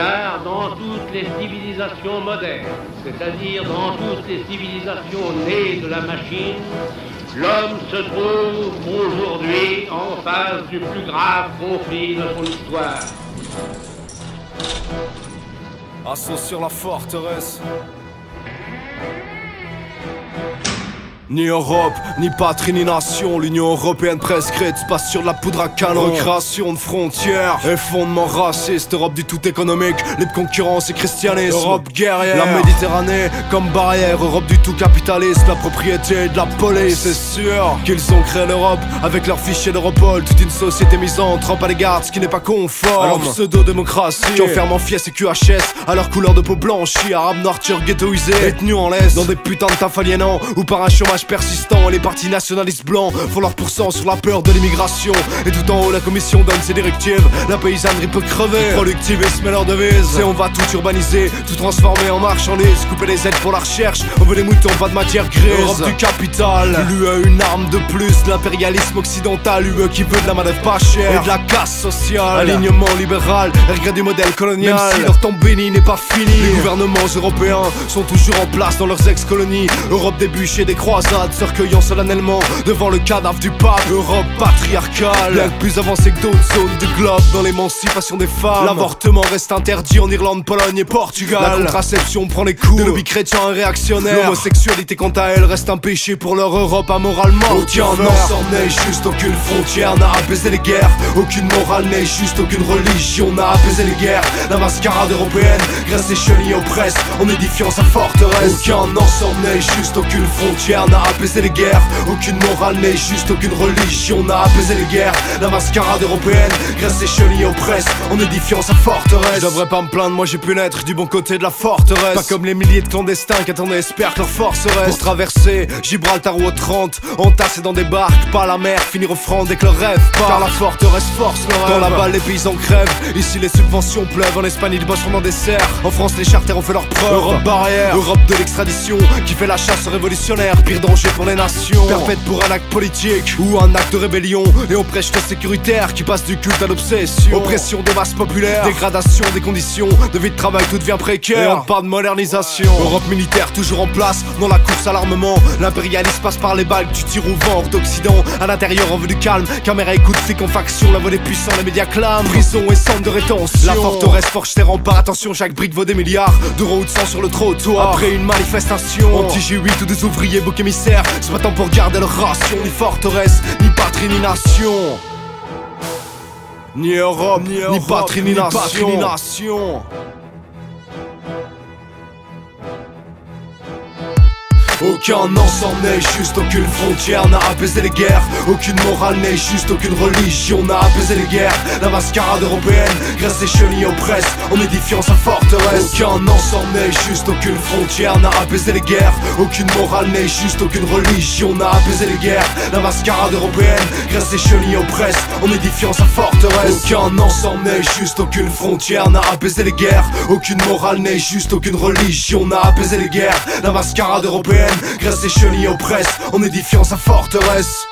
Car dans toutes les civilisations modernes, c'est-à-dire dans toutes les civilisations nées de la machine, l'homme se trouve aujourd'hui en face du plus grave conflit de son histoire. Assaut sur la forteresse. Ni Europe, ni patrie, ni nation. L'Union Européenne prescrite se passe sur de la poudre à canon. Création de frontières et fondements racistes. Europe du tout économique, libre concurrence et christianisme. Europe guerrière, la Méditerranée comme barrière. Europe du tout capitaliste, la propriété de la police. C'est sûr qu'ils ont créé l'Europe avec leurs fichiers d'Europol. Toute une société misanthrope à l'égard de ce qui n'est pas conforme. Alors pseudo-démocratie qui enferme en fies et QHS à leur couleur de peau blanchie. Arabes noirs turcs ghettoisés, détenus en laisse dans des putains de taf aliénants ou par un chômage persistant. Les partis nationalistes blancs font leur pourcent sur la peur de l'immigration. Et tout en haut la commission donne ses directives. La paysannerie peut crever, le productivisme est leur devise. Et on va tout urbaniser, tout transformer en marchandise. Couper les aides pour la recherche, on veut des moutons, pas de matière grise. Europe du capital, l'UE une arme de plus. L'impérialisme occidental, l'UE qui veut de la manœuvre pas chère et de la casse sociale. Alignement libéral, regret du modèle colonial. Même si leur temps béni n'est pas fini, les gouvernements européens sont toujours en place dans leurs ex-colonies. Europe des bûches et des croisades, se recueillant solennellement devant le cadavre du pape. Europe patriarcale, bien que plus avancée que d'autres zones du globe dans l'émancipation des femmes. L'avortement reste interdit en Irlande, Pologne et Portugal. La contraception prend les coups de lobby chrétien et réactionnaire. L'homosexualité quant à elle reste un péché pour leur Europe amoralement. Aucun ensemble n'est juste, aucune frontière n'a apaisé les guerres. Aucune morale n'est juste, aucune religion n'a apaisé les guerres. La mascarade européenne graisse les chenilles oppresse en édifiant sa forteresse. Aucun ensemble n'est juste, aucune frontière n'a apaisé les guerres. Aucune morale n'est juste, aucune religion n'a apaisé les guerres. La mascarade européenne graisse les chenilles oppresse en édifiant sa forteresse. Je devrais pas me plaindre, moi j'ai pu naître du bon côté de la forteresse. Pas comme les milliers de clandestins qui attendent et espèrent que leur force reste. Pour traverser Gibraltar ou Otrante, entassés dans des barques, pas la mer, finir au front dès que leur rêve part. Car la forteresse force le rêve. Dans la balle les paysans crèvent, ici les subventions pleuvent. En Espagne ils bossent pendant des serres, en France les charters ont fait leur preuve. Europe barrière, Europe de l'extradition qui fait la chasse aux révolutionnaires. Pire danger pour les nations, perpète pour un acte politique ou un acte de rébellion. Et on prêche le sécuritaire qui passe du culte à l'obsession. Oppression des masses populaires, dégradation des conditions de vie de travail, tout devient précaire. Et on parle de modernisation. Europe militaire toujours en place dans la course à l'armement. L'impérialisme passe par les balles, tu tires au vent d'Occident. À l'intérieur on veut du calme, caméra écoute, flic en faction. La voix des puissants, les médias clament. Prison et centre de rétention. La forteresse forge ses remparts, attention chaque brique vaut des milliards d'euros ou de sang sur le trottoir. Après une manifestation, anti-G8 ou des ouvriers bouc émissaires se battant pour garder leur ration. Ni forteresse, ni patrie, ni nation. Ni Europe, ni patrie, ni nation. Aucun ensemble n'est juste, aucune frontière n'a apaisé les guerres. Aucune morale n'est juste, aucune religion n'a apaisé les guerres. La mascarade européenne graisse les chenilles oppresse en édifiant sa forteresse. Aucun ensemble n'est juste, aucune frontière n'a apaisé les guerres. Aucune morale n'est juste, aucune religion n'a apaisé les guerres. La mascarade européenne graisse les chenilles oppresse en édifiant sa forteresse. Aucun ensemble n'est juste, aucune frontière n'a apaisé les guerres. Aucune morale n'est juste, aucune religion n'a apaisé les guerres. La mascarade européenne graisse les chenilles oppresse en édifiant sa forteresse.